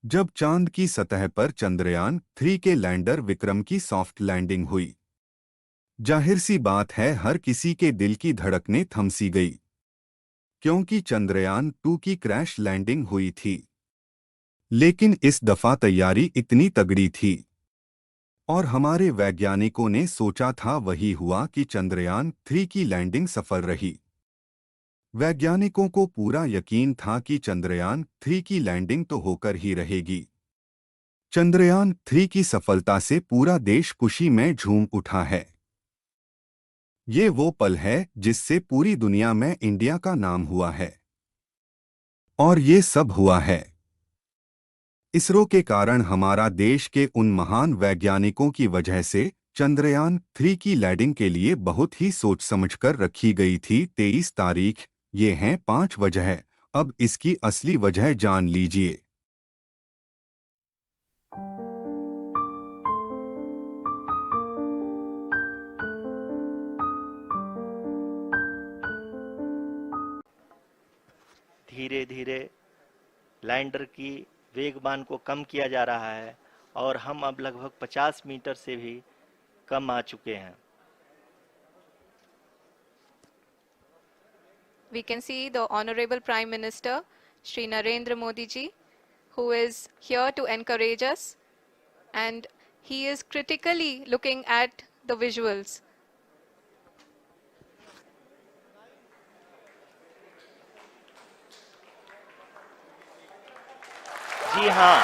जब चांद की सतह पर चंद्रयान-3 के लैंडर विक्रम की सॉफ्ट लैंडिंग हुई, जाहिर सी बात है हर किसी के दिल की धड़कनें थम सी गई, क्योंकि चंद्रयान-2 की क्रैश लैंडिंग हुई थी। लेकिन इस दफा तैयारी इतनी तगड़ी थी और हमारे वैज्ञानिकों ने सोचा था वही हुआ कि चंद्रयान-3 की लैंडिंग सफल रही। वैज्ञानिकों को पूरा यकीन था कि चंद्रयान-3 की लैंडिंग तो होकर ही रहेगी। चंद्रयान-3 की सफलता से पूरा देश खुशी में झूम उठा है। ये वो पल है जिससे पूरी दुनिया में इंडिया का नाम हुआ है। और ये सब हुआ है इसरो के कारण, हमारा देश के उन महान वैज्ञानिकों की वजह से। चंद्रयान-3 की लैंडिंग के लिए बहुत ही सोच समझकर रखी गई थी 23 तारीख। ये हैं 5 वजह। अब इसकी असली वजह जान लीजिए। धीरे धीरे लैंडर की वेगमान को कम किया जा रहा है और हम अब लगभग 50 मीटर से भी कम आ चुके हैं। We can see the Honorable Prime Minister, Shri Narendra Modi ji, who is here to encourage us, and he is critically looking at the visuals. जी हाँ,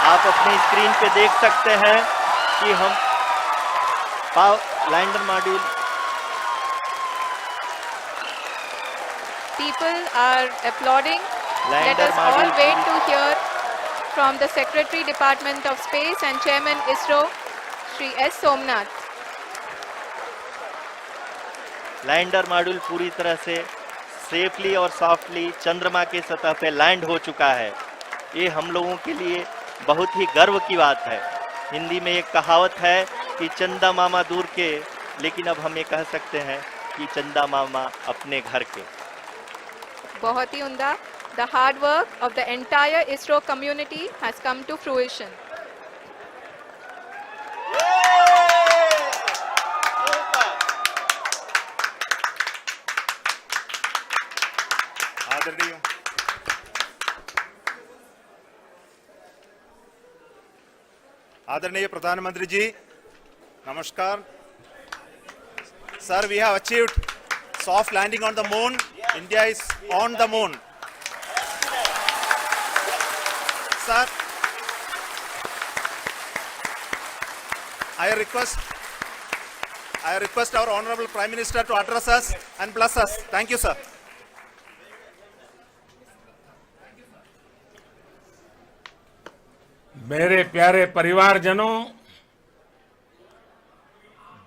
आप अपनी स्क्रीन पे देख सकते हैं कि हम lander module. People are applauding. Let lander us all module wait to hear from the Secretary Department of Space and Chairman ISRO, Shri S. Somnath. Lander module पूरी तरह से सेफली और सॉफ्टली चंद्रमा के सतह पे लैंड हो चुका है। ये हम लोगों के लिए बहुत ही गर्व की बात है। हिंदी में एक कहावत है कि चंदा मामा दूर के, लेकिन अब हम ये कह सकते हैं कि चंदा मामा अपने घर के। बहुत ही उम्दा. The hard work of the entire ISRO community has come to fruition. आदरणीय प्रधानमंत्री जी, नमस्कार। Sir, we have achieved soft landing on the moon. India is on the moon. Sir, I request our Honorable Prime Minister to address us and bless us. Thank you, sir. मेरे प्यारे परिवारजनों,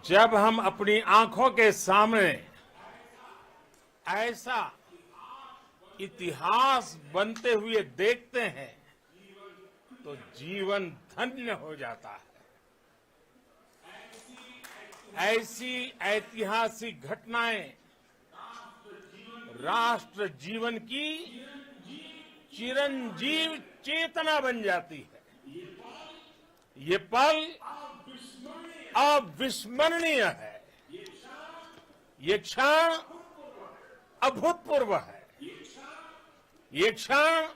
जब हम अपनी आंखों के सामने ऐसा इतिहास बनते हुए देखते हैं तो जीवन धन्य हो जाता है। ऐसी ऐतिहासिक घटनाएं राष्ट्र जीवन की चिरंजीव चेतना बन जाती है। ये पल अविस्मरणीय है। ये क्षण अभूतपूर्व है। ये क्षण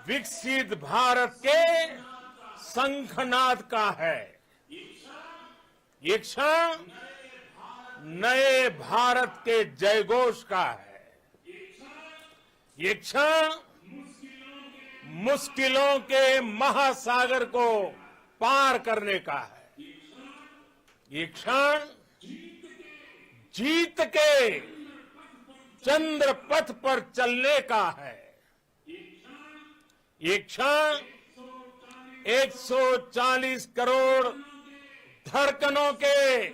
विकसित भारत के शंखनाद का है। ये क्षण नए भारत के जयघोष का है। ये क्षण मुश्किलों के महासागर को पार करने का है। ये क्षण जीत के चंद्र पथ पर चलने का है। ये क्षण 140 करोड़ धड़कनों के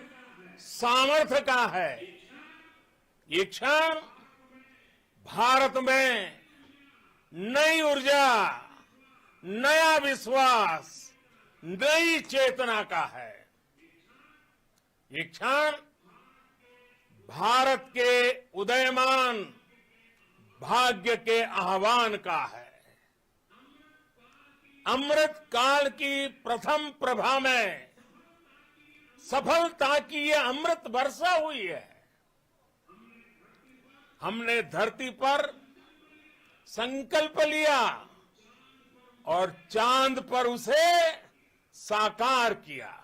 सामर्थ्य का है। ये क्षण भारत में नई ऊर्जा, नया विश्वास, नई चेतना का है। ये क्षण भारत के उदयमान भाग्य के आह्वान का है। अमृत काल की प्रथम प्रभा में सफलता की ये अमृत वर्षा हुई है। हमने धरती पर संकल्प लिया और चांद पर उसे साकार किया।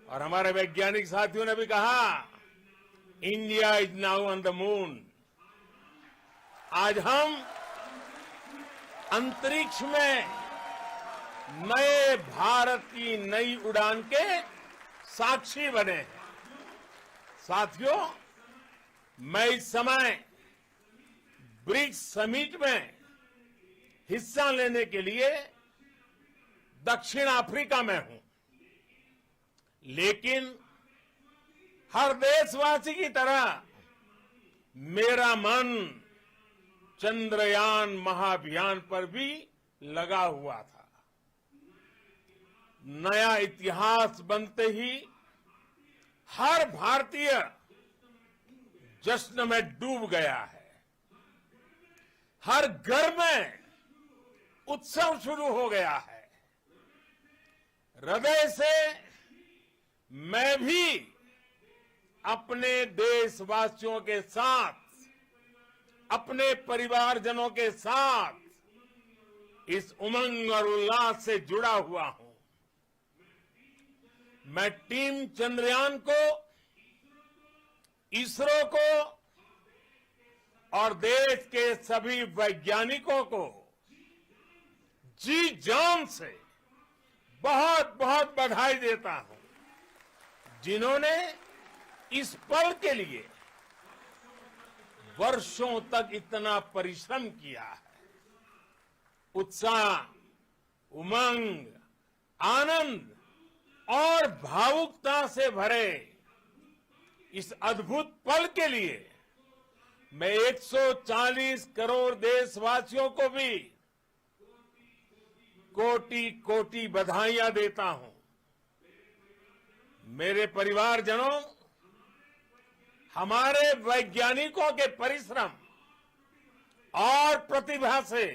और हमारे वैज्ञानिक साथियों ने भी कहा, India is now on the moon. आज हम अंतरिक्ष में नए भारत की नई उड़ान के साक्षी बने हैं। साथियों, मैं इस समय ब्रिक्स समिट में हिस्सा लेने के लिए दक्षिण अफ्रीका में हूं, लेकिन हर देशवासी की तरह मेरा मन चंद्रयान महाअभियान पर भी लगा हुआ था। नया इतिहास बनते ही हर भारतीय जश्न में डूब गया है। हर घर में उत्सव शुरू हो गया है। हृदय से मैं भी अपने देशवासियों के साथ, अपने परिवारजनों के साथ इस उमंग और उल्लास से जुड़ा हुआ हूं। मैं टीम चंद्रयान को, इसरो को और देश के सभी वैज्ञानिकों को जी जान से बहुत बहुत बधाई देता हूं, जिन्होंने इस पल के लिए वर्षों तक इतना परिश्रम किया है। उत्साह, उमंग, आनंद और भावुकता से भरे इस अद्भुत पल के लिए मैं 140 करोड़ देशवासियों को भी कोटि कोटि बधाइयां देता हूं। मेरे परिवारजनों, हमारे वैज्ञानिकों के परिश्रम और प्रतिभा से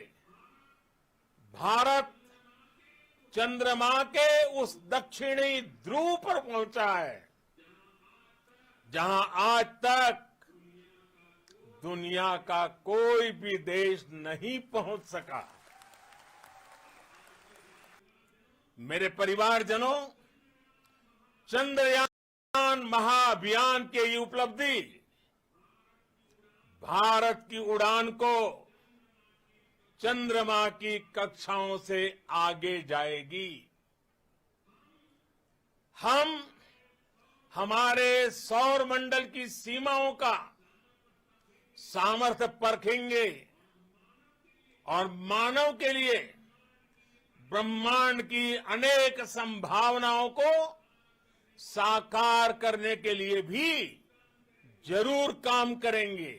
भारत चंद्रमा के उस दक्षिणी ध्रुव पर पहुंचा है, जहां आज तक दुनिया का कोई भी देश नहीं पहुंच सका। मेरे परिवारजनों, चंद्रयान महाअभियान की ये उपलब्धि भारत की उड़ान को चंद्रमा की कक्षाओं से आगे जाएगी। हम हमारे सौर मंडल की सीमाओं का सामर्थ्य परखेंगे और मानव के लिए ब्रह्मांड की अनेक संभावनाओं को साकार करने के लिए भी जरूर काम करेंगे।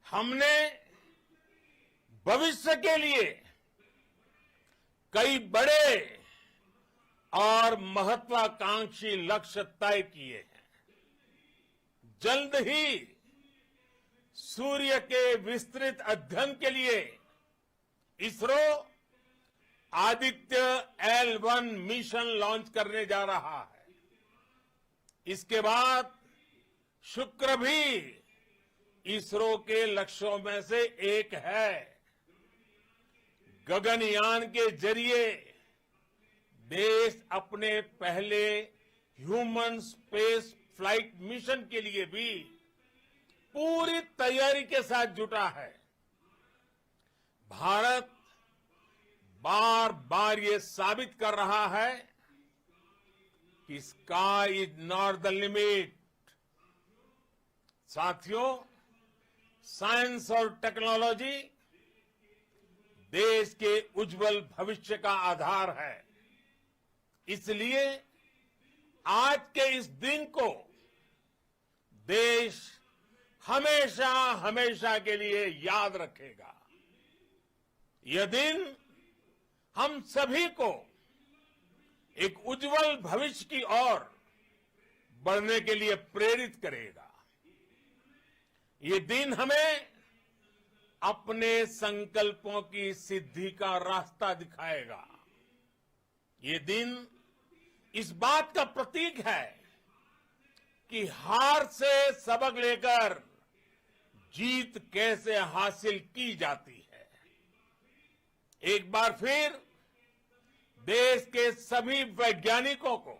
हमने भविष्य के लिए कई बड़े और महत्वाकांक्षी लक्ष्य तय किए हैं। जल्द ही सूर्य के विस्तृत अध्ययन के लिए ISRO Aditya L1 mission launch करने जा रहा है। इसके बाद शुक्र भी इसरो के लक्ष्यों में से एक है। गगनयान के जरिए देश अपने पहले ह्यूमन स्पेस फ्लाइट मिशन के लिए भी पूरी तैयारी के साथ जुटा है। भारत बार बार ये साबित कर रहा है कि sky is not the limit. साथियों, साइंस और टेक्नोलॉजी देश के उज्जवल भविष्य का आधार है। इसलिए आज के इस दिन को देश हमेशा हमेशा के लिए याद रखेगा। यह दिन हम सभी को एक उज्जवल भविष्य की ओर बढ़ने के लिए प्रेरित करेगा। ये दिन हमें अपने संकल्पों की सिद्धि का रास्ता दिखाएगा। ये दिन इस बात का प्रतीक है कि हार से सबक लेकर जीत कैसे हासिल की जाती है। एक बार फिर देश के सभी वैज्ञानिकों को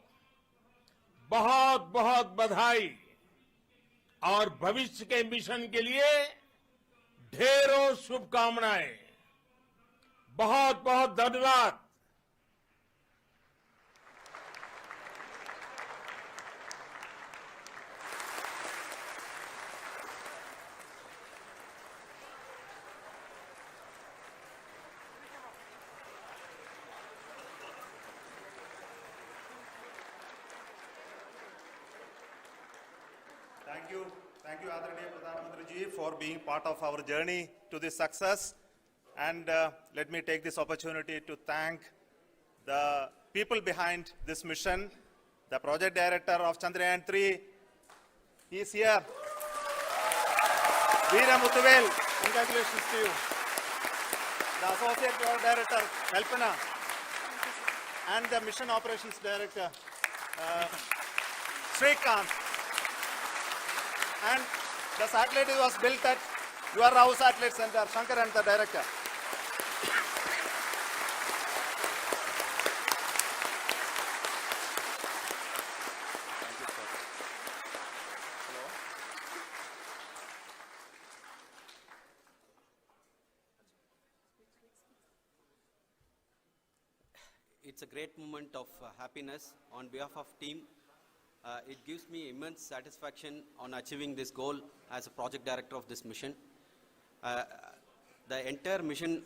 बहुत बहुत बधाई और भविष्य के मिशन के लिए ढेरों शुभकामनाएं। बहुत बहुत धन्यवाद। Thank you, Adरणीय Pradhan Mantri ji, for being part of our journey to this success. And let me take this opportunity to thank the people behind this mission, the project director of Chandrayaan 3. He is here. Veera Muthuvel, congratulations to you. The associate project director, Kalpana, and the mission operations director, Srikanth. And the satellite was built at your house satellite center, Shankar and the director. It's a great moment of happiness on behalf of team. It gives me immense satisfaction on achieving this goal as a project director of this mission. The entire mission